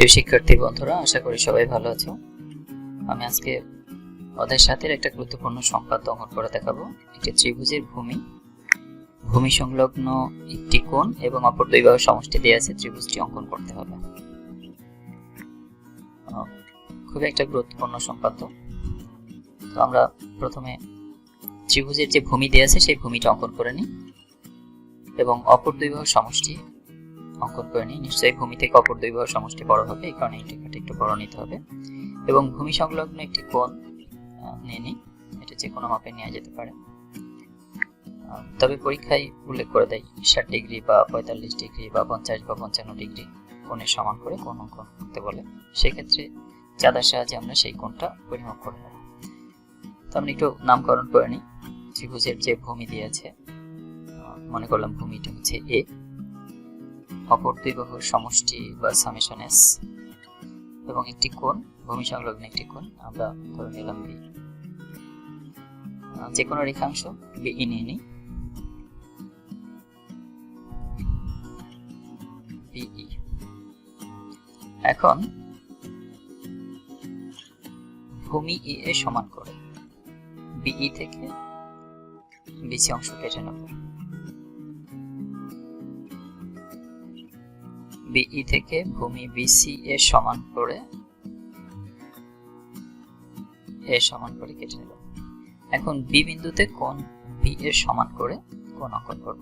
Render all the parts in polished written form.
প্রিয় শিক্ষার্থী বন্ধুরা, আশা করি সবাই ভালো আছো। আমি আজকে অধ্যায় 7-এর একটা গুরুত্বপূর্ণ সংখ্যাদ্য অঙ্কন করে দেখাবো। একটি ত্রিভুজের ভূমি সংলগ্ন একটি কোণ এবং অপর দুই বাহুর সমষ্টি দেওয়া আছে, ত্রিভুজটি অঙ্কন করতে হবে। খুবই একটা গুরুত্বপূর্ণ সংখ্যাদ্য। তো আমরা প্রথমে ত্রিভুজের যে ভূমি দেওয়া আছে সেই ভূমিটা অঙ্কন করে নিই এবং অপর দুই বাহুর সমষ্টি অঙ্কন করে নিই। নিশ্চয়ই ভূমি থেকে অপর দুই বাহুর সমষ্টি বড় হবে, এই কারণে এই রেখাটা একটু বড় নিতে হবে এবং ভূমি সংলগ্ন একটি কোণ নিয়ে নিই। এটা যে কোনো মাপে নেওয়া যেতে পারে, তবে পরীক্ষায় উল্লেখ করে দেয় 60 ডিগ্রি বা 45 ডিগ্রি বা 50 বা 55 ডিগ্রি কোণের সমান করে কোণ অঙ্কন করতে বলে। সেক্ষেত্রে চাঁদার সাহায্যে আমরা সেই কোণটা পরিমাপ করে নেব। তো আমরা একটু নামকরণ করে নিই। ত্রিভুজের যে ভূমি দিয়ে আছে, মনে করলাম ভূমিটা হচ্ছে এ, অপর দুই বাহুর সমষ্টি বা সামেশন এস এবং একটি কোণ, ভূমি সংলগ্ন একটি কোণ আমরা ধরে নিলাম বি। যে কোনো রেখাংশ বিই নিয়ে নিই। বিই এখন ভূমি এ এর সমান করে বিই থেকে বিসি অংশ কেটে নেব। বিই থেকে ভূমি বিসি এর সমান করে কেটে নিলাম। এখন বি বিন্দুতে কোণ বি এর সমান করে কোণ অঙ্কন করব।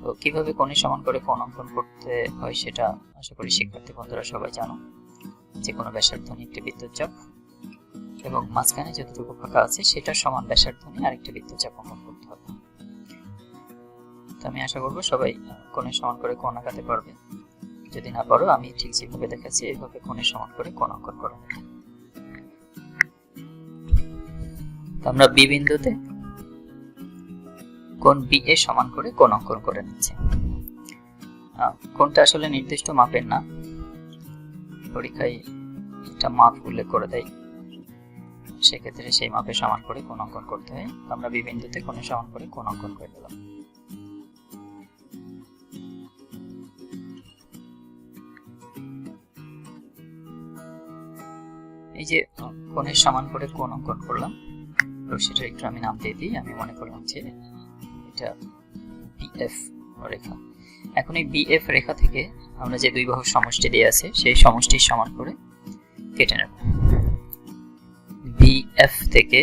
তো কিভাবে কোণের সমান করে কোণ অঙ্কন করতে হয় সেটা আশা করি শিক্ষার্থী বন্ধুরা সবাই জানো। যে কোনো ব্যাসার্ধ নিয়ে একটি বৃত্তচাপ এবং মাঝখানে যতটুকু ফাঁকা আছে সেটা সমান ব্যাসার্ধ নিয়ে আরেকটি বৃত্তচাপ অঙ্কন করতে হবে। তো আমি আশা করব সবাই কোণের সমান করে কোণ আঁকাতে পারবে। যদি না পারো, আমি ঠিক যেভাবে দেখাচ্ছি এইভাবে কোণের সমান করে কোণ অঙ্কন করে নেব। আমরা বি বিন্দুতে কোণ বি এর সমান করে কোণ অঙ্কন করে নিচ্ছি। কোণটা আসলে নির্দিষ্ট মাপের না, পরীক্ষায় একটা মাপ উল্লেখ করে দেয়, সেক্ষেত্রে সেই মাপের সমান করে কোণ অঙ্কন করতে হয়। আমরা বি বিন্দুতে কোণের সমান করে কোণ অঙ্কন করে দিলাম। এই যে কোণের সমান করে কোণ অঙ্কন করলাম, রশ্মিটা একটু আমি নাম দিয়ে দিই। আমি মনে করলাম যে এটা বিএফ রেখা। এখন এই বিএফ রেখা থেকে আমরা যে দুই বাহুর সমষ্টি দিয়ে আছে সেই সমষ্টির সমান করে কেটে নেব। বিএফ থেকে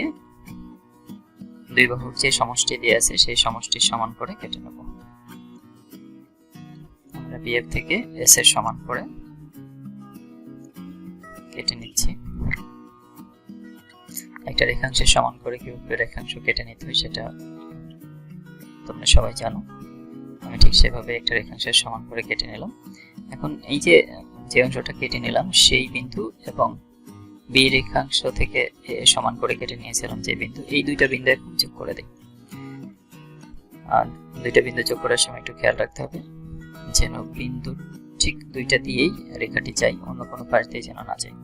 দুই বাহুর যে সমষ্টি দিয়ে আছে সেই সমষ্টির সমান করে কেটে নেব। আমরা বিএফ থেকে এস এর সমান করে কেটে নিচ্ছি। একটা রেখাংশের সমান করে কিভাবে রেখাংশ কেটে নিতে হয় সেটা তোমরা সবাই জানো। আমি ঠিক সেভাবে একটা রেখাংশের সমান করে কেটে নিলাম। এখন এই যে অংশটা কেটে নিলাম সেই বিন্দু এবং বি রেখাংশ থেকে সমান করে কেটে নিয়েছিলাম যে বিন্দু, এই দুইটা বিন্দু এখন যোগ করে দিই। আর দুইটা বিন্দু যোগ করার সময় একটু খেয়াল রাখতে হবে যেন বিন্দু ঠিক দুইটা দিয়েই রেখাটি যায়, অন্য কোনো পাশ দিয়ে যেন না যায়।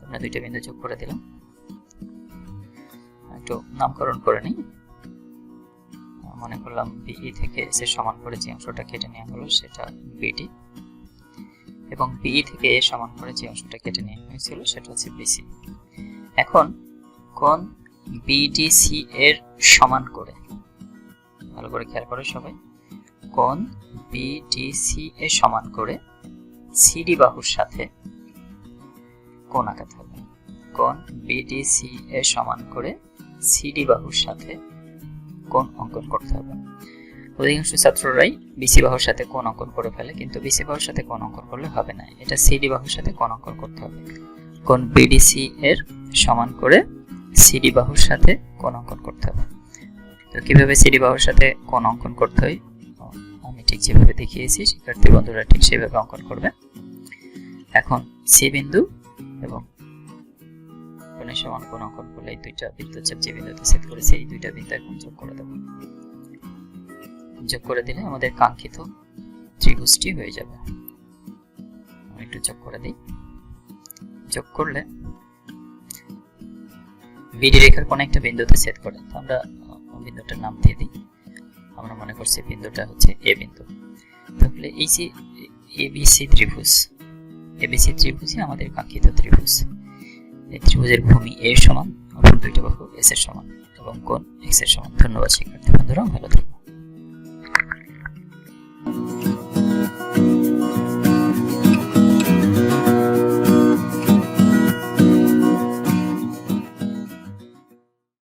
আমরা দুইটা বিন্দু যোগ করে দিলাম। একটু নামকরণ করে নিই। মনে করলাম বিই থেকে এস এর সমান করে যে অংশটা কেটে নেওয়া হলো সেটা বিডি এবং বিই থেকে এ সমান করে যে অংশটা কেটে নেওয়া হয়েছিল সেটা হচ্ছে বিসি। এখন কোণ বিডিসি এর সমান করে, ভালো করে খেয়াল করো সবাই, কোণ বিডিসি এর সমান করে সিডি বাহুর সাথে কোণ আঁকাতে হবে। কোণ বিডিসি এর সমান করে সিডি বাহুর সাথে কোণ অঙ্কন করতে হবে। অধিকাংশ ছাত্ররাই বিসি বাহুর সাথে কোণ অঙ্কন করে ফেলে, কিন্তু বিসি বাহুর সাথে কোণ অঙ্কন করলে হবে না, এটা সিডি বাহুর সাথে কোণ অঙ্কন করতে হবে। কোণ বিডিসি এর সমান করে সিডি বাহুর সাথে কোণ অঙ্কন করতে হবে। তো কিভাবে সিডি বাহুর সাথে কোণ অঙ্কন করতে হয় আমি ঠিক যেভাবে দেখিয়েছি, শিক্ষার্থী বন্ধুরা ঠিক সেভাবে অঙ্কন করবে। এখন সি বিন্দু এবং কোণের সমান কোণ অঙ্কন করলে এই দুইটা বৃত্তচাপ যে বিন্দুতে ছেদ করেছে এই দুইটা বিন্দু এখন যোগ করে দেব। যোগ করে দিলে আমাদের কাঙ্ক্ষিত ত্রিভুজটি হয়ে যাবে। আমি একটু যোগ করে দিই। যোগ করলে বিডি রেখার কোন একটা বিন্দুতে ছেদ করে, তো আমরা বিন্দুটার নাম দিয়ে দিই। আমরা মনে করছি বিন্দুটা হচ্ছে এ বিন্দু। তাহলে এই যে এবিসি ত্রিভুজ, এবিসি ত্রিভুজই আমাদের কাঙ্ক্ষিত ত্রিভুজ। এই ত্রিভুজের ভূমি এ সমান, অপর দুইটা বাহু এস এর সমান এবং কোণ এক্স এর সমান। ধন্যবাদ শিক্ষার্থী বন্ধুরা, ভালো থাকবেন।